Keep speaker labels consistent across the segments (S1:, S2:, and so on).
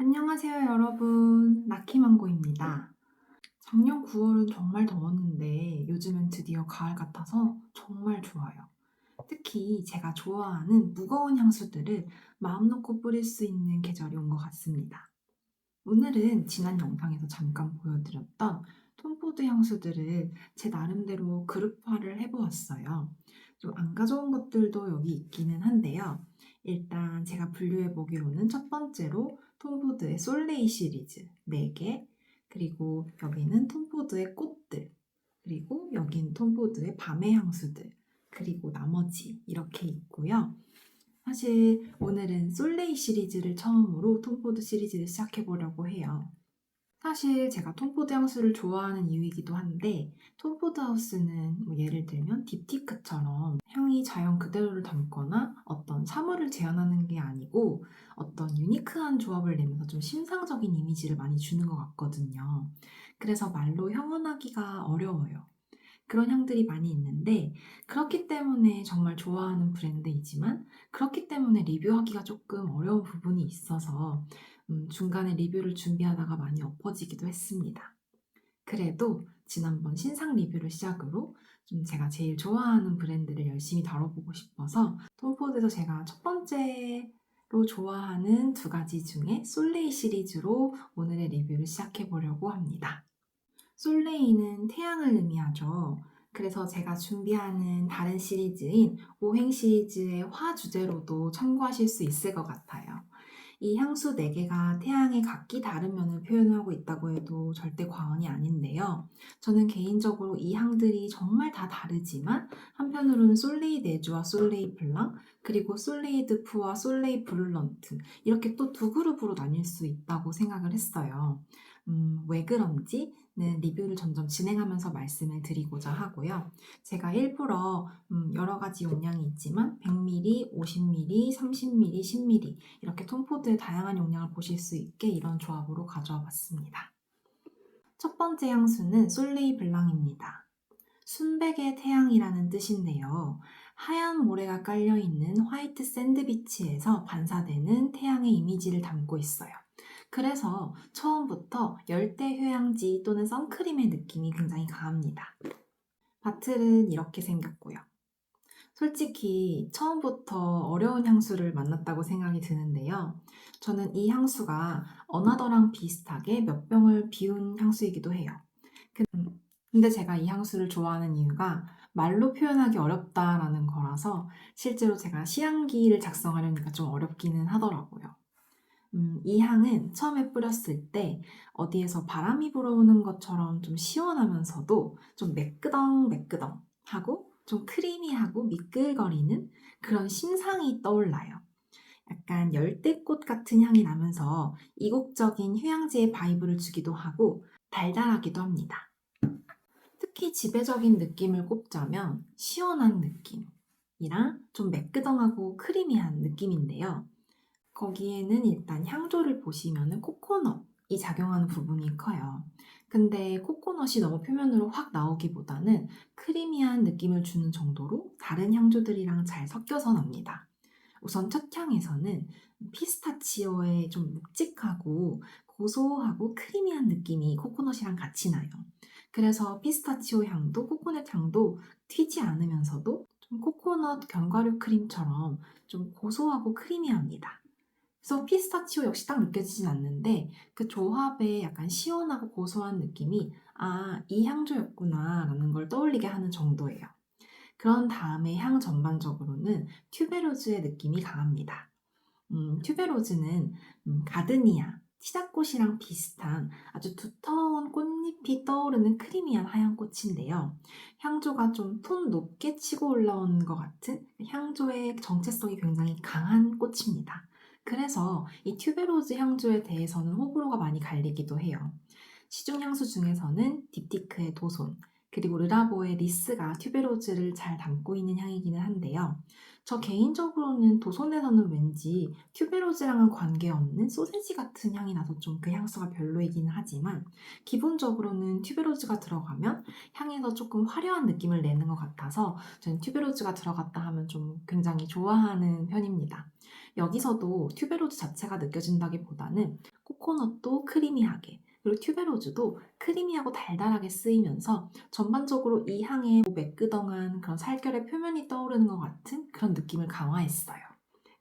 S1: 안녕하세요, 여러분. 라키망고입니다. 작년 9월은 정말 더웠는데 요즘은 드디어 가을 같아서 정말 좋아요. 특히 제가 좋아하는 무거운 향수들을 마음 놓고 뿌릴 수 있는 계절이 온 것 같습니다. 오늘은 지난 영상에서 잠깐 보여드렸던 톰포드 향수들을 제 나름대로 그룹화를 해보았어요. 좀 안 가져온 것들도 여기 있기는 한데요. 일단 제가 분류해보기로는 첫 번째로 톰포드의 솔레이 시리즈 4개, 그리고 여기는 톰포드의 꽃들, 그리고 여긴 톰포드의 밤의 향수들, 그리고 나머지 이렇게 있고요. 사실 오늘은 솔레이 시리즈를 처음으로 톰포드 시리즈를 시작해보려고 해요. 사실 제가 톰포드 향수를 좋아하는 이유이기도 한데 톰포드 하우스는 예를 들면 딥티크처럼 향이 자연 그대로를 담거나 어떤 사물을 재현하는 게 아니고 어떤 유니크한 조합을 내면서 좀 심상적인 이미지를 많이 주는 것 같거든요. 그래서 말로 형언하기가 어려워요. 그런 향들이 많이 있는데 그렇기 때문에 정말 좋아하는 브랜드이지만 그렇기 때문에 리뷰하기가 조금 어려운 부분이 있어서 중간에 리뷰를 준비하다가 많이 엎어지기도 했습니다. 그래도 지난번 신상 리뷰를 시작으로 좀 제가 제일 좋아하는 브랜드를 열심히 다뤄보고 싶어서 톰포드에서 제가 첫 번째로 좋아하는 두 가지 중에 솔레이 시리즈로 오늘의 리뷰를 시작해 보려고 합니다. 솔레이는 태양을 의미하죠. 그래서 제가 준비하는 다른 시리즈인 오행 시리즈의 화 주제로도 참고하실 수 있을 것 같아요. 이 향수 4개가 태양의 각기 다른 면을 표현하고 있다고 해도 절대 과언이 아닌데요. 저는 개인적으로 이 향들이 정말 다 다르지만 한편으로는 솔레이 네주와 솔레이 블랑, 그리고 솔레이 드프와 솔레이 브룰런트 이렇게 또 두 그룹으로 나뉠 수 있다고 생각을 했어요. 왜 그런지는 리뷰를 점점 진행하면서 말씀을 드리고자 하고요. 제가 일부러 여러 가지 용량이 있지만 100ml, 50ml, 30ml, 10ml 이렇게 톰포드의 다양한 용량을 보실 수 있게 이런 조합으로 가져와 봤습니다. 첫 번째 향수는 솔레이 블랑입니다. 순백의 태양이라는 뜻인데요. 하얀 모래가 깔려있는 화이트 샌드비치에서 반사되는 태양의 이미지를 담고 있어요. 그래서 처음부터 열대 휴양지 또는 선크림의 느낌이 굉장히 강합니다. 바틀은 이렇게 생겼고요. 솔직히 처음부터 어려운 향수를 만났다고 생각이 드는데요. 저는 이 향수가 어나더랑 비슷하게 몇 병을 비운 향수이기도 해요. 근데 제가 이 향수를 좋아하는 이유가 말로 표현하기 어렵다라는 거라서 실제로 제가 시향기를 작성하려니까 좀 어렵기는 하더라고요. 이 향은 처음에 뿌렸을 때 어디에서 바람이 불어오는 것처럼 좀 시원하면서도 좀 매끄덩매끄덩 하고 좀 크리미하고 미끌거리는 그런 심상이 떠올라요. 약간 열대꽃 같은 향이 나면서 이국적인 휴양지의 바이브를 주기도 하고 달달하기도 합니다. 특히 지배적인 느낌을 꼽자면 시원한 느낌이랑 좀 매끄덩하고 크리미한 느낌인데요. 거기에는 일단 향조를 보시면은 코코넛이 작용하는 부분이 커요. 근데 코코넛이 너무 표면으로 확 나오기보다는 크리미한 느낌을 주는 정도로 다른 향조들이랑 잘 섞여서 납니다. 우선 첫 향에서는 피스타치오의 좀 묵직하고 고소하고 크리미한 느낌이 코코넛이랑 같이 나요. 그래서 피스타치오 향도 코코넛 향도 튀지 않으면서도 좀 코코넛 견과류 크림처럼 좀 고소하고 크리미합니다. 그래서 피스타치오 역시 딱 느껴지진 않는데 그 조합에 약간 시원하고 고소한 느낌이 아, 이 향조였구나 라는 걸 떠올리게 하는 정도예요. 그런 다음에 향 전반적으로는 튜베로즈의 느낌이 강합니다. 튜베로즈는 가드니아, 치자꽃이랑 비슷한 아주 두터운 꽃잎이 떠오르는 크리미한 하얀 꽃인데요. 향조가 좀 톤 높게 치고 올라오는 것 같은 향조의 정체성이 굉장히 강한 꽃입니다. 그래서 이 튜베로즈 향조에 대해서는 호불호가 많이 갈리기도 해요. 시중 향수 중에서는 딥티크의 도손, 그리고 르라보의 리스가 튜베로즈를 잘 담고 있는 향이기는 한데요. 저 개인적으로는 도손에서는 왠지 튜베로즈랑은 관계없는 소세지 같은 향이 나서 좀 그 향수가 별로이기는 하지만 기본적으로는 튜베로즈가 들어가면 향에서 조금 화려한 느낌을 내는 것 같아서 저는 튜베로즈가 들어갔다 하면 좀 굉장히 좋아하는 편입니다. 여기서도 튜베로즈 자체가 느껴진다기보다는 코코넛도 크리미하게, 그리고 튜베로즈도 크리미하고 달달하게 쓰이면서 전반적으로 이 향에 매끄덩한 그런 살결의 표면이 떠오르는 것 같은 그런 느낌을 강화했어요.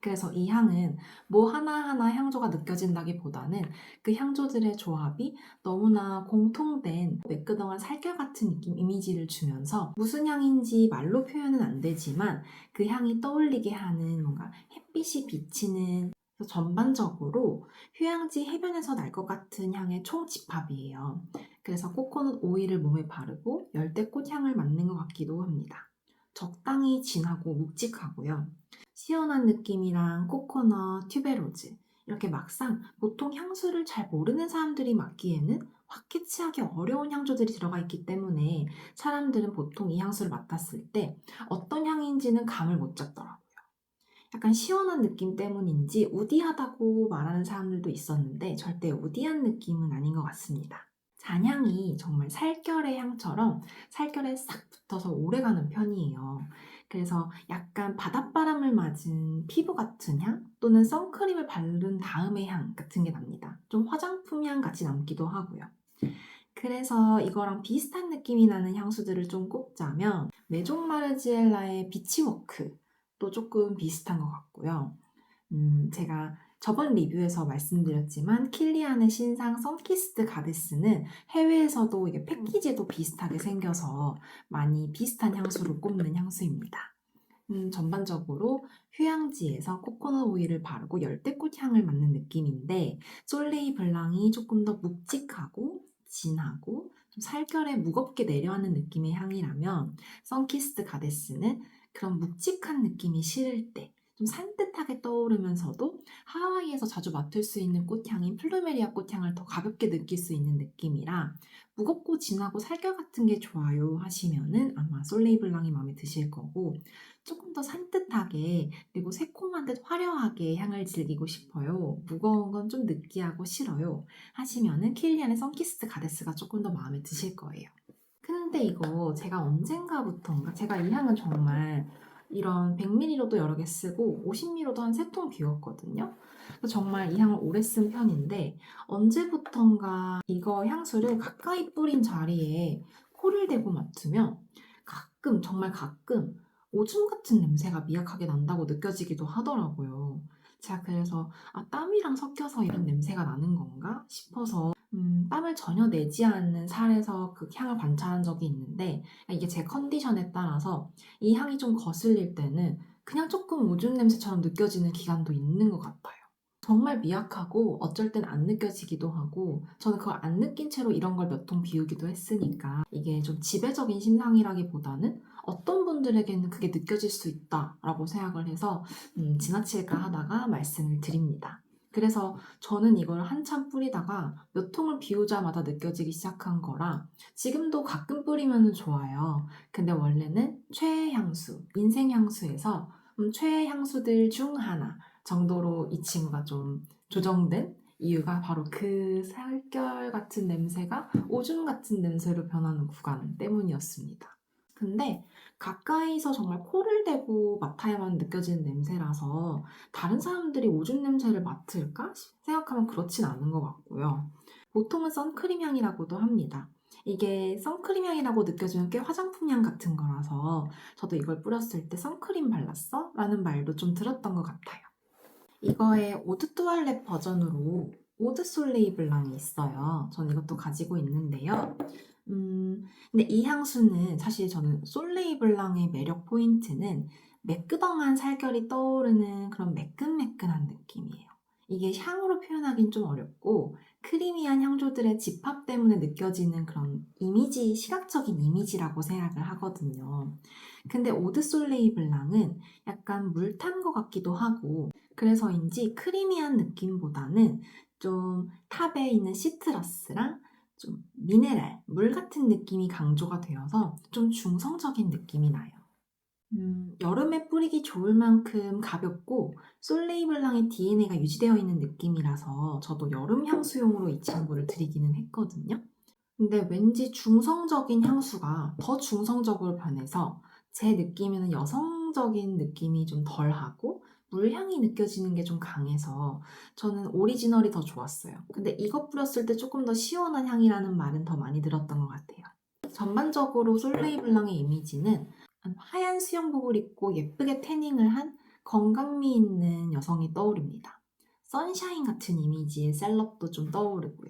S1: 그래서 이 향은 뭐 하나하나 향조가 느껴진다기보다는 그 향조들의 조합이 너무나 공통된 매끄덩한 살결 같은 느낌, 이미지를 주면서 무슨 향인지 말로 표현은 안 되지만 그 향이 떠올리게 하는 뭔가 햇빛이 비치는, 전반적으로 휴양지 해변에서 날 것 같은 향의 총집합이에요. 그래서 코코넛 오일을 몸에 바르고 열대꽃 향을 맡는 것 같기도 합니다. 적당히 진하고 묵직하고요. 시원한 느낌이랑 코코넛, 튜베로즈, 이렇게 막상 보통 향수를 잘 모르는 사람들이 맡기에는 확 캐치하기 어려운 향조들이 들어가 있기 때문에 사람들은 보통 이 향수를 맡았을 때 어떤 향인지는 감을 못 잡더라고요. 약간 시원한 느낌 때문인지 우디하다고 말하는 사람들도 있었는데 절대 우디한 느낌은 아닌 것 같습니다. 잔향이 정말 살결의 향처럼 살결에 싹 붙어서 오래가는 편이에요. 그래서 약간 바닷바람을 맞은 피부 같은 향 또는 선크림을 바른 다음의 향 같은 게 납니다. 좀 화장품 향 같이 남기도 하고요. 그래서 이거랑 비슷한 느낌이 나는 향수들을 좀 꼽자면 메종 마르지엘라의 비치워크도 조금 비슷한 것 같고요. 제가 저번 리뷰에서 말씀드렸지만 킬리안의 신상 선키스트 가데스는 해외에서도 이게 패키지도 비슷하게 생겨서 많이 비슷한 향수로 꼽는 향수입니다. 전반적으로 휴양지에서 코코넛 오일을 바르고 열대꽃 향을 맡는 느낌인데 솔레이 블랑이 조금 더 묵직하고 진하고 좀 살결에 무겁게 내려앉는 느낌의 향이라면 선키스트 가데스는 그런 묵직한 느낌이 싫을 때 좀 산뜻하게 떠오르면서도 하와이에서 자주 맡을 수 있는 꽃향인 플루메리아 꽃향을 더 가볍게 느낄 수 있는 느낌이라 무겁고 진하고 살결 같은 게 좋아요 하시면은 아마 솔레이 블랑이 마음에 드실 거고, 조금 더 산뜻하게 그리고 새콤한 듯 화려하게 향을 즐기고 싶어요, 무거운 건 좀 느끼하고 싫어요 하시면은 킬리안의 선키스트 가데스가 조금 더 마음에 드실 거예요. 근데 이거 제가 언젠가부터인가, 제가 이 향은 정말 이런 100ml로도 여러 개 쓰고 50ml로도 한 3통 비웠거든요. 그래서 정말 이 향을 오래 쓴 편인데 언제부턴가 이거 향수를 가까이 뿌린 자리에 코를 대고 맡으면 가끔, 정말 가끔 오줌 같은 냄새가 미약하게 난다고 느껴지기도 하더라고요. 제가 그래서 땀이랑 섞여서 이런 냄새가 나는 건가 싶어서 땀을 전혀 내지 않는 살에서 그 향을 관찰한 적이 있는데, 이게 제 컨디션에 따라서 이 향이 좀 거슬릴 때는 그냥 조금 오줌 냄새처럼 느껴지는 기간도 있는 것 같아요. 정말 미약하고 어쩔 땐 안 느껴지기도 하고, 저는 그걸 안 느낀 채로 이런 걸 몇 통 비우기도 했으니까 이게 좀 지배적인 심상이라기보다는 어떤 분들에게는 그게 느껴질 수 있다라고 생각을 해서 지나칠까 하다가 말씀을 드립니다. 그래서 저는 이걸 한참 뿌리다가 몇 통을 비우자마자 느껴지기 시작한 거라 지금도 가끔 뿌리면 좋아요. 근데 원래는 최애 향수, 인생 향수에서 최애 향수들 중 하나 정도로 이 친구가 좀 조정된 이유가 바로 그 살결 같은 냄새가 오줌 같은 냄새로 변하는 구간 때문이었습니다. 근데 가까이서 정말 코를 대고 맡아야만 느껴지는 냄새라서 다른 사람들이 오줌 냄새를 맡을까 생각하면 그렇진 않은 것 같고요. 보통은 선크림 향이라고도 합니다. 이게 선크림 향이라고 느껴지는 꽤 화장품 향 같은 거라서 저도 이걸 뿌렸을 때 선크림 발랐어? 라는 말도 좀 들었던 것 같아요. 이거의 오드 뚜알렛 버전으로 오드 솔레이 블랑이 있어요. 저는 이것도 가지고 있는데요. 근데 이 향수는 사실 저는 솔레이 블랑의 매력 포인트는 매끄덩한 살결이 떠오르는 그런 매끈매끈한 느낌이에요. 이게 향으로 표현하긴 좀 어렵고 크리미한 향조들의 집합 때문에 느껴지는 그런 이미지, 시각적인 이미지라고 생각을 하거든요. 근데 오드 솔레이 블랑은 약간 물 탄 것 같기도 하고, 그래서인지 크리미한 느낌보다는 좀 탑에 있는 시트러스랑 좀 미네랄, 물 같은 느낌이 강조가 되어서 좀 중성적인 느낌이 나요. 여름에 뿌리기 좋을 만큼 가볍고 솔레이블랑의 DNA가 유지되어 있는 느낌이라서 저도 여름 향수용으로 이 친구를 드리기는 했거든요. 근데 왠지 중성적인 향수가 더 중성적으로 변해서 제 느낌에는 여성적인 느낌이 좀 덜하고 물향이 느껴지는 게 좀 강해서 저는 오리지널이 더 좋았어요. 근데 이거 뿌렸을 때 조금 더 시원한 향이라는 말은 더 많이 들었던 것 같아요. 전반적으로 솔레이 블랑의 이미지는 하얀 수영복을 입고 예쁘게 태닝을 한 건강미 있는 여성이 떠오릅니다. 선샤인 같은 이미지의 셀럽도 좀 떠오르고요.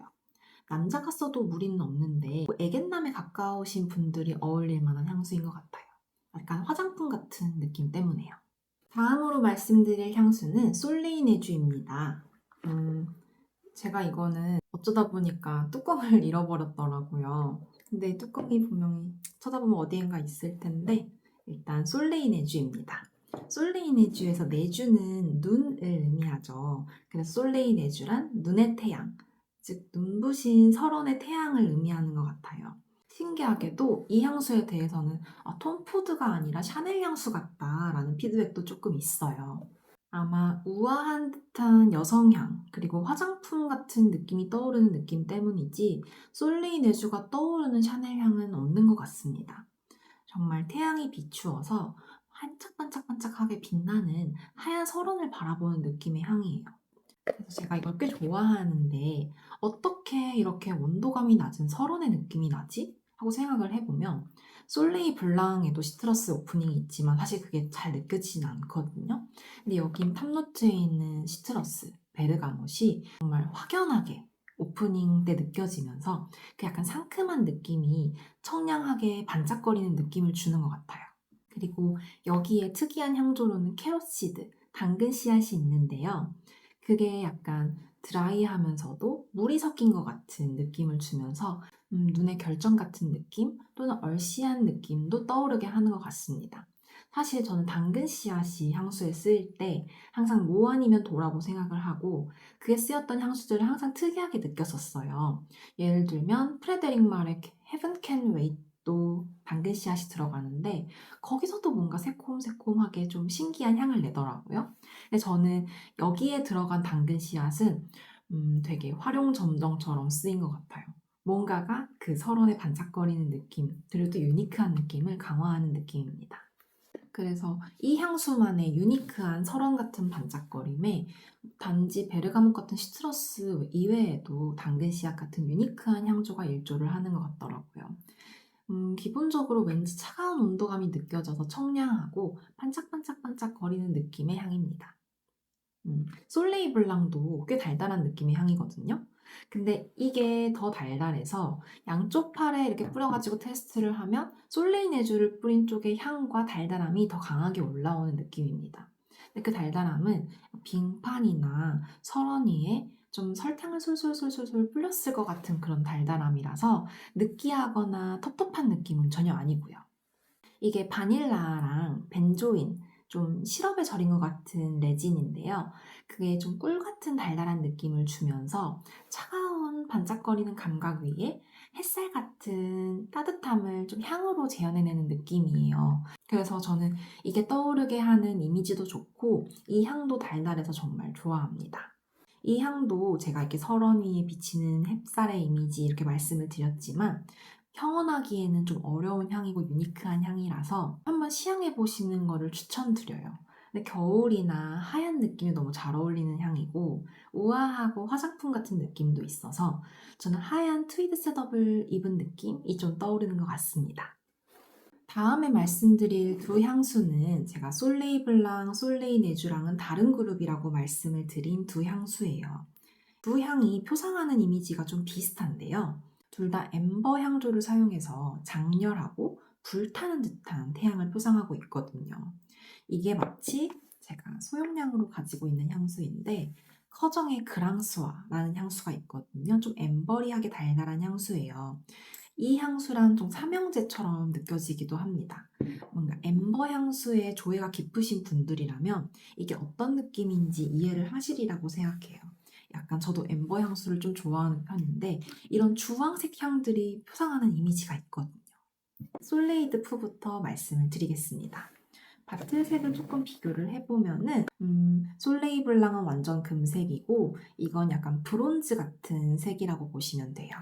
S1: 남자가 써도 무리는 없는데 애견남에 가까우신 분들이 어울릴 만한 향수인 것 같아요. 약간 화장품 같은 느낌 때문에요. 다음으로 말씀드릴 향수는 솔레이네주입니다. 제가 이거는 어쩌다 보니까 뚜껑을 잃어버렸더라고요. 근데 뚜껑이 분명히 쳐다보면 어디엔가 있을 텐데 일단 솔레이네주입니다. 솔레이네주에서 내주는 눈을 의미하죠. 그래서 솔레이네주란 눈의 태양, 즉 눈부신 설원의 태양을 의미하는 것 같아요. 신기하게도 이 향수에 대해서는 톰푸드가 아니라 샤넬 향수 같다라는 피드백도 조금 있어요. 아마 우아한 듯한 여성향, 그리고 화장품 같은 느낌이 떠오르는 느낌 때문이지 솔레이네주가 떠오르는 샤넬 향은 없는 것 같습니다. 정말 태양이 비추어서 반짝반짝반짝하게 빛나는 하얀 설원을 바라보는 느낌의 향이에요. 그래서 제가 이걸 꽤 좋아하는데 어떻게 이렇게 온도감이 낮은 설원의 느낌이 나지? 하고 생각을 해보면 솔레이 블랑에도 시트러스 오프닝이 있지만 사실 그게 잘 느껴지진 않거든요. 근데 여긴 탑노트에 있는 시트러스, 베르가못이 정말 확연하게 오프닝 때 느껴지면서 그 약간 상큼한 느낌이 청량하게 반짝거리는 느낌을 주는 것 같아요. 그리고 여기에 특이한 향조로는 캐럿시드, 당근 씨앗이 있는데요. 그게 약간 드라이하면서도 물이 섞인 것 같은 느낌을 주면서 눈의 결정 같은 느낌 또는 얼씨한 느낌도 떠오르게 하는 것 같습니다. 사실 저는 당근 씨앗이 향수에 쓰일 때 항상 뭐 아니면 도라고 생각을 하고 그게 쓰였던 향수들을 항상 특이하게 느꼈었어요. 예를 들면 프레데릭 말의 Heaven Can Wait도 당근 씨앗이 들어가는데 거기서도 뭔가 새콤새콤하게 좀 신기한 향을 내더라고요. 근데 저는 여기에 들어간 당근 씨앗은 되게 활용점정처럼 쓰인 것 같아요. 뭔가가 그 설원에 반짝거리는 느낌, 그리고 또 유니크한 느낌을 강화하는 느낌입니다. 그래서 이 향수만의 유니크한 설원 같은 반짝거림에 단지 베르가못 같은 시트러스 이외에도 당근 씨앗 같은 유니크한 향조가 일조를 하는 것 같더라고요. 기본적으로 왠지 차가운 온도감이 느껴져서 청량하고 반짝반짝반짝 거리는 느낌의 향입니다. 솔레이 블랑도 꽤 달달한 느낌의 향이거든요. 근데 이게 더 달달해서 양쪽 팔에 이렇게 뿌려가지고 테스트를 하면 솔레이 네주를 뿌린 쪽의 향과 달달함이 더 강하게 올라오는 느낌입니다. 근데 그 달달함은 빙판이나 설원 위에 좀 설탕을 솔솔솔솔 뿌렸을 것 같은 그런 달달함이라서 느끼하거나 텁텁한 느낌은 전혀 아니고요. 이게 바닐라랑 벤조인, 좀 시럽에 절인 것 같은 레진인데요. 그게 좀 꿀 같은 달달한 느낌을 주면서 차가운 반짝거리는 감각 위에 햇살 같은 따뜻함을 좀 향으로 재현해내는 느낌이에요. 그래서 저는 이게 떠오르게 하는 이미지도 좋고 이 향도 달달해서 정말 좋아합니다. 이 향도 제가 이렇게 설원 위에 비치는 햇살의 이미지 이렇게 말씀을 드렸지만 형언하기에는 좀 어려운 향이고 유니크한 향이라서 한번 시향해 보시는 거를 추천드려요. 근데 겨울이나 하얀 느낌이 너무 잘 어울리는 향이고 우아하고 화장품 같은 느낌도 있어서 저는 하얀 트위드 셋업을 입은 느낌이 좀 떠오르는 것 같습니다. 다음에 말씀드릴 두 향수는 제가 솔레이 블랑, 솔레이 네주랑은 다른 그룹이라고 말씀을 드린 두 향수예요. 두 향이 표상하는 이미지가 좀 비슷한데요. 둘 다 엠버 향조를 사용해서 장렬하고 불타는 듯한 태양을 표상하고 있거든요. 이게 마치 제가 소형량으로 가지고 있는 향수인데 커정의 그랑스와라는 향수가 있거든요. 좀 엠버리하게 달달한 향수예요. 이 향수랑 좀 삼형제처럼 느껴지기도 합니다. 뭔가 엠버 향수에 조예가 깊으신 분들이라면 이게 어떤 느낌인지 이해를 하시리라고 생각해요. 약간 저도 엠버 향수를 좀 좋아하는 편인데 이런 주황색 향들이 표상하는 이미지가 있거든요. 솔레이드 푸부터 말씀을 드리겠습니다. 바틀색을 조금 비교를 해보면은 솔레이 블랑은 완전 금색이고 이건 약간 브론즈 같은 색이라고 보시면 돼요.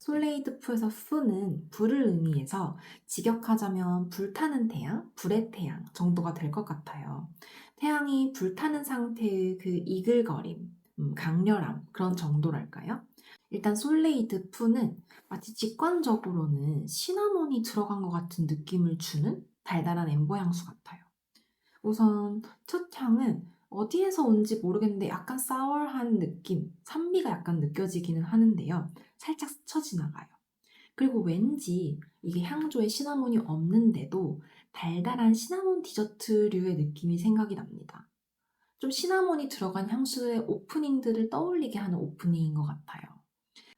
S1: 솔레이드 푸에서 푸는 불을 의미해서 직역하자면 불타는 태양, 불의 태양 정도가 될 것 같아요. 태양이 불타는 상태의 그 이글거림, 강렬함 그런 정도랄까요? 일단 솔레이드 푸는 마치 직관적으로는 시나몬이 들어간 것 같은 느낌을 주는 달달한 엠버 향수 같아요. 우선 첫 향은 어디에서 온지 모르겠는데 약간 사워한 느낌, 산미가 약간 느껴지기는 하는데요. 살짝 스쳐 지나가요. 그리고 왠지 이게 향조에 시나몬이 없는데도 달달한 시나몬 디저트류의 느낌이 생각이 납니다. 좀 시나몬이 들어간 향수의 오프닝들을 떠올리게 하는 오프닝인 것 같아요.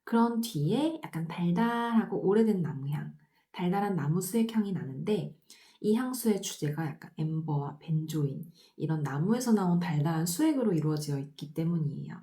S1: 그런 뒤에 약간 달달하고 오래된 나무향, 달달한 나무 수액 향이 나는데 이 향수의 주제가 약간 엠버와 벤조인, 이런 나무에서 나온 달달한 수액으로 이루어져 있기 때문이에요.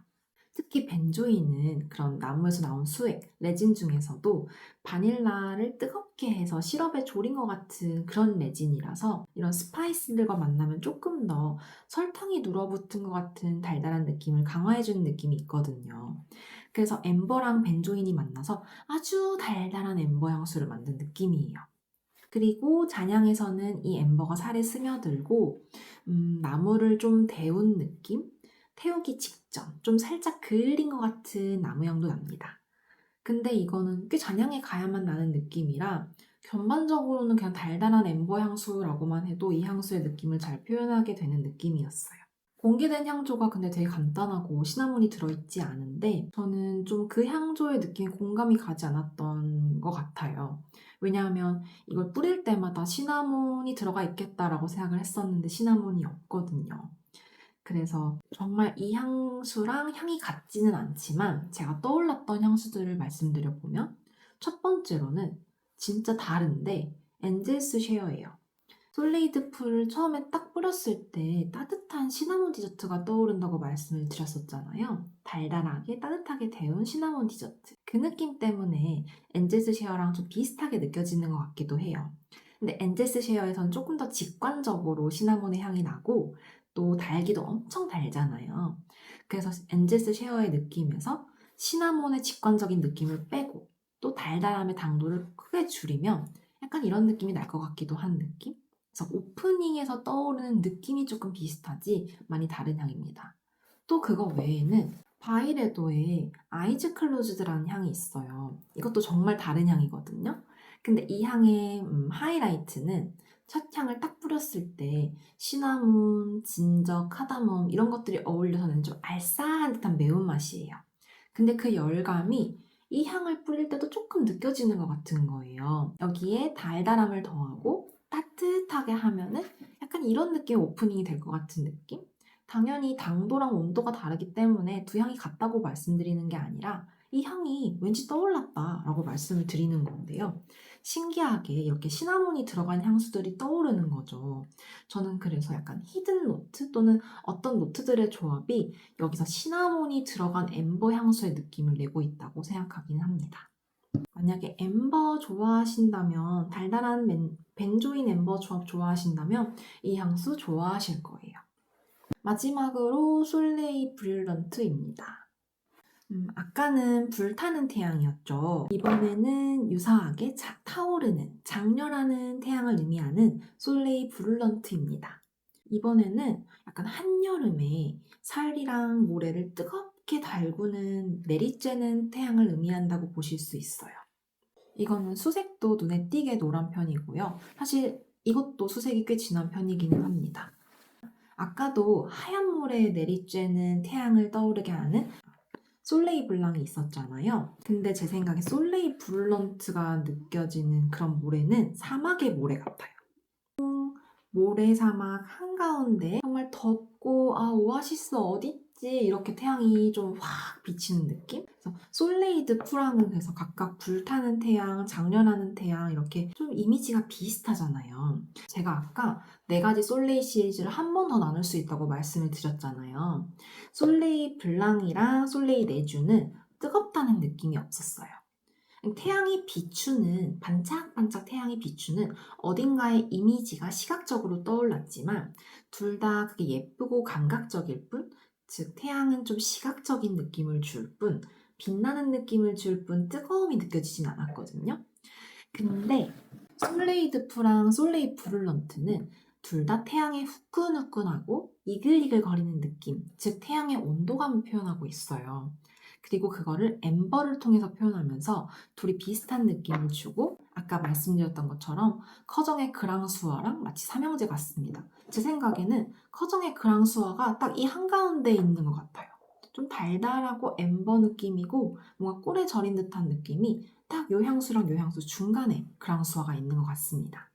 S1: 특히 벤조인은 그런 나무에서 나온 수액, 레진 중에서도 바닐라를 뜨겁게 해서 시럽에 졸인 것 같은 그런 레진이라서 이런 스파이스들과 만나면 조금 더 설탕이 눌어붙은 것 같은 달달한 느낌을 강화해주는 느낌이 있거든요. 그래서 엠버랑 벤조인이 만나서 아주 달달한 엠버 향수를 만든 느낌이에요. 그리고 잔향에서는 이 엠버가 살에 스며들고 나무를 좀 데운 느낌? 태우기 직전 좀 살짝 그을린 것 같은 나무향도 납니다. 근데 이거는 꽤 잔향에 가야만 나는 느낌이라 전반적으로는 그냥 달달한 엠버 향수라고만 해도 이 향수의 느낌을 잘 표현하게 되는 느낌이었어요. 공개된 향조가 근데 되게 간단하고 시나몬이 들어있지 않은데 저는 좀 그 향조의 느낌에 공감이 가지 않았던 것 같아요. 왜냐하면 이걸 뿌릴 때마다 시나몬이 들어가 있겠다라고 생각을 했었는데 시나몬이 없거든요. 그래서 정말 이 향수랑 향이 같지는 않지만 제가 떠올랐던 향수들을 말씀드려보면 첫 번째로는 진짜 다른데 엔젤스 쉐어예요. 솔레이드 풀을 처음에 딱 뿌렸을 때 따뜻한 시나몬 디저트가 떠오른다고 말씀을 드렸었잖아요. 달달하게 따뜻하게 데운 시나몬 디저트. 그 느낌 때문에 엔젤스 쉐어랑 좀 비슷하게 느껴지는 것 같기도 해요. 근데 엔젤스 쉐어에선 조금 더 직관적으로 시나몬의 향이 나고 또 달기도 엄청 달잖아요. 그래서 엔젤스 쉐어의 느낌에서 시나몬의 직관적인 느낌을 빼고 또 달달함의 당도를 크게 줄이면 약간 이런 느낌이 날 것 같기도 한 느낌? 그래서 오프닝에서 떠오르는 느낌이 조금 비슷하지 많이 다른 향입니다. 또 그거 외에는 바이레도에 아이즈 클로즈드라는 향이 있어요. 이것도 정말 다른 향이거든요. 근데 이 향의 하이라이트는 첫 향을 딱 뿌렸을 때 시나몬, 진저, 카다멈 이런 것들이 어울려서는 좀 알싸한 듯한 매운맛이에요. 근데 그 열감이 이 향을 뿌릴 때도 조금 느껴지는 것 같은 거예요. 여기에 달달함을 더하고 따뜻하게 하면은 약간 이런 느낌의 오프닝이 될 것 같은 느낌? 당연히 당도랑 온도가 다르기 때문에 두 향이 같다고 말씀드리는 게 아니라 이 향이 왠지 떠올랐다 라고 말씀을 드리는 건데요. 신기하게 이렇게 시나몬이 들어간 향수들이 떠오르는 거죠. 저는 그래서 약간 히든 노트 또는 어떤 노트들의 조합이 여기서 시나몬이 들어간 엠버 향수의 느낌을 내고 있다고 생각하긴 합니다. 만약에 엠버 좋아하신다면 달달한 벤조인 엠버 조합 좋아하신다면 이 향수 좋아하실 거예요. 마지막으로 솔레이 브릴런트입니다. 아까는 불타는 태양이었죠. 이번에는 유사하게 타오르는, 장렬하는 태양을 의미하는 솔레이 브룰런트입니다. 이번에는 약간 한여름에 살이랑 모래를 뜨겁게 달구는 내리쬐는 태양을 의미한다고 보실 수 있어요. 이거는 수색도 눈에 띄게 노란 편이고요. 사실 이것도 수색이 꽤 진한 편이기는 합니다. 아까도 하얀 모래에 내리쬐는 태양을 떠오르게 하는 솔레이 블랑이 있었잖아요. 근데 제 생각에 솔레이 블런트가 느껴지는 그런 모래는 사막의 모래 같아요. 모래사막 한가운데 정말 덥고 오아시스 어딨지? 이렇게 태양이 좀 확 비치는 느낌? 그래서 솔레이드 푸랑은 그래서 각각 불타는 태양, 장렬하는 태양 이렇게 좀 이미지가 비슷하잖아요. 제가 아까 네 가지 솔레이 시리즈를 한 번 더 나눌 수 있다고 말씀을 드렸잖아요. 솔레이 블랑이랑 솔레이 네주는 뜨겁다는 느낌이 없었어요. 태양이 비추는 반짝반짝 태양이 비추는 어딘가의 이미지가 시각적으로 떠올랐지만 둘 다 그게 예쁘고 감각적일 뿐, 즉 태양은 좀 시각적인 느낌을 줄 뿐 빛나는 느낌을 줄 뿐 뜨거움이 느껴지진 않았거든요. 근데 솔레이드프랑 솔레이 브룰런트는 둘 다 태양의 후끈후끈하고 이글이글 거리는 느낌, 즉 태양의 온도감을 표현하고 있어요. 그리고 그거를 엠버를 통해서 표현하면서 둘이 비슷한 느낌을 주고 아까 말씀드렸던 것처럼 커정의 그랑수아랑 마치 삼형제 같습니다. 제 생각에는 커정의 그랑수아가 딱 이 한가운데에 있는 것 같아요. 좀 달달하고 엠버 느낌이고 뭔가 꿀에 절인 듯한 느낌이 딱 요 향수랑 요 향수 중간에 그랑수아가 있는 것 같습니다.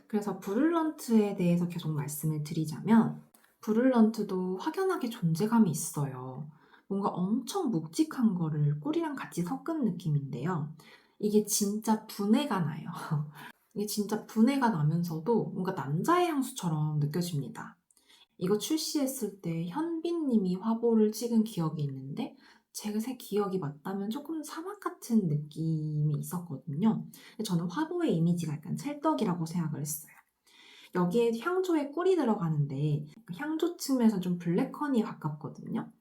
S1: 그래서 브룰런트에 대해서 계속 말씀을 드리자면 브룰런트도 확연하게 존재감이 있어요. 뭔가 엄청 묵직한 거를 꿀이랑 같이 섞은 느낌인데요. 이게 진짜 분해가 나요. 이게 진짜 분해가 나면서도 뭔가 남자의 향수처럼 느껴집니다. 이거 출시했을 때 현빈님이 화보를 찍은 기억이 있는데 제가 제 기억이 맞다면 조금 사막 같은 느낌이 있었거든요. 근데 저는 화보의 이미지가 약간 찰떡이라고 생각을 했어요. 여기에 향조에 꿀이 들어가는데 향조 측면에서 좀 블랙허니에 가깝거든요.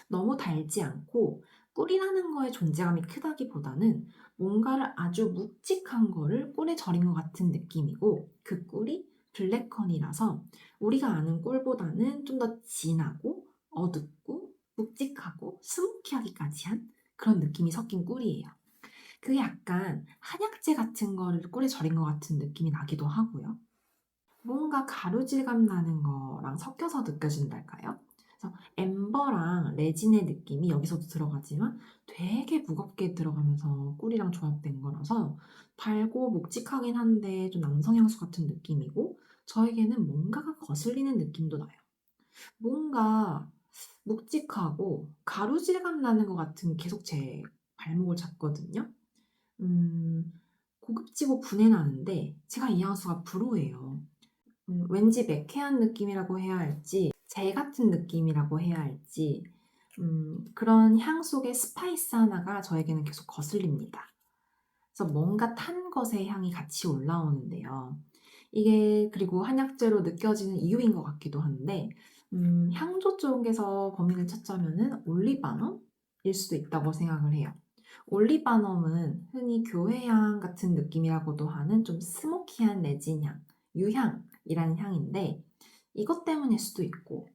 S1: 너무 달지 않고 꿀이라는 거에 존재감이 크다기보다는 뭔가를 아주 묵직한 거를 꿀에 절인 것 같은 느낌이고 그 꿀이 블랙허니라서 우리가 아는 꿀보다는 좀 더 진하고 어둡고 묵직하고 스모키하기까지 한 그런 느낌이 섞인 꿀이에요. 그게 약간 한약재 같은 거를 꿀에 절인 것 같은 느낌이 나기도 하고요. 뭔가 가루질감 나는 거랑 섞여서 느껴진달까요? 그래서 엠버랑 레진의 느낌이 여기서도 들어가지만 되게 무겁게 들어가면서 꿀이랑 조합된 거라서 달고 묵직하긴 한데 좀 남성 향수 같은 느낌이고 저에게는 뭔가가 거슬리는 느낌도 나요. 뭔가 묵직하고 가루질감 나는 것 같은 계속 제 발목을 잡거든요. 음, 고급지고 분해 나는데 제가 이 향수가 불호예요. 왠지 매캐한 느낌이라고 해야 할지, 젤 같은 느낌이라고 해야 할지, 그런 향 속의 스파이스 하나가 저에게는 계속 거슬립니다. 그래서 뭔가 탄 것의 향이 같이 올라오는데요. 이게 그리고 한약재로 느껴지는 이유인 것 같기도 한데, 향조 쪽에서 범인을 찾자면은 올리바넘일 수도 있다고 생각을 해요. 올리바넘은 흔히 교회향 같은 느낌이라고도 하는 좀 스모키한 레진향, 유향이라는 향인데 이것 때문일 수도 있고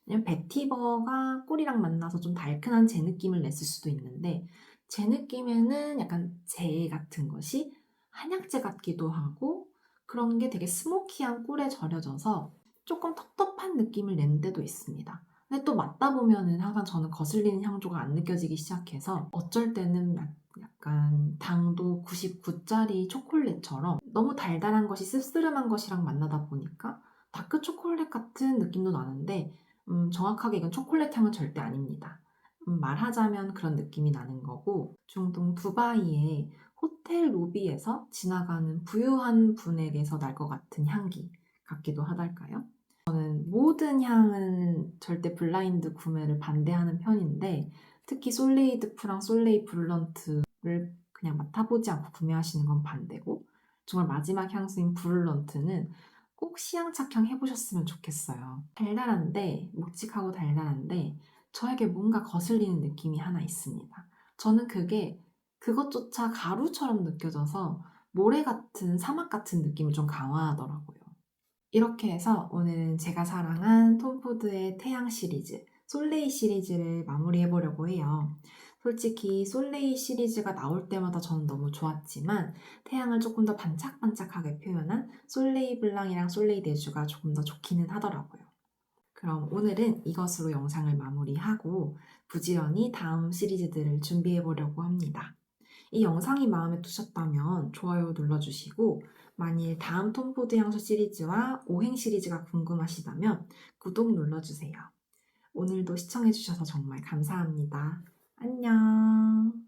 S1: 왜냐면 베티버가 꿀이랑 만나서 좀 달큰한 제 느낌을 냈을 수도 있는데 제 느낌에는 약간 재 같은 것이 한약재 같기도 하고 그런 게 되게 스모키한 꿀에 절여져서 조금 텁텁한 느낌을 내는 때도 있습니다. 근데 또 맡다 보면은 항상 저는 거슬리는 향조가 안 느껴지기 시작해서 어쩔 때는 약간 당도 99짜리 초콜릿처럼 너무 달달한 것이 씁쓸한 것이랑 만나다 보니까 다크 초콜릿 같은 느낌도 나는데 정확하게 이건 초콜릿 향은 절대 아닙니다. 말하자면 그런 느낌이 나는 거고 중동 두바이의 호텔 로비에서 지나가는 부유한 분에게서 날 것 같은 향기 같기도 하달까요? 모든 향은 절대 블라인드 구매를 반대하는 편인데 특히 솔레이드프랑 솔레이 브룰런트를 그냥 맡아보지 않고 구매하시는 건 반대고 정말 마지막 향수인 브룰런트는 꼭 시향착향 해보셨으면 좋겠어요. 달달한데 묵직하고 달달한데 저에게 뭔가 거슬리는 느낌이 하나 있습니다. 저는 그게 그것조차 가루처럼 느껴져서 모래 같은 사막 같은 느낌이 좀 강화하더라고요. 이렇게 해서 오늘은 제가 사랑한 톰포드의 태양 시리즈, 솔레이 시리즈를 마무리해 보려고 해요. 솔직히 솔레이 시리즈가 나올 때마다 저는 너무 좋았지만 태양을 조금 더 반짝반짝하게 표현한 솔레이 블랑이랑 솔레이 데주가 조금 더 좋기는 하더라고요. 그럼 오늘은 이것으로 영상을 마무리하고 부지런히 다음 시리즈들을 준비해 보려고 합니다. 이 영상이 마음에 드셨다면 좋아요 눌러주시고 만일 다음 톰포드 향수 시리즈와 오행 시리즈가 궁금하시다면 구독 눌러주세요. 오늘도 시청해주셔서 정말 감사합니다. 안녕.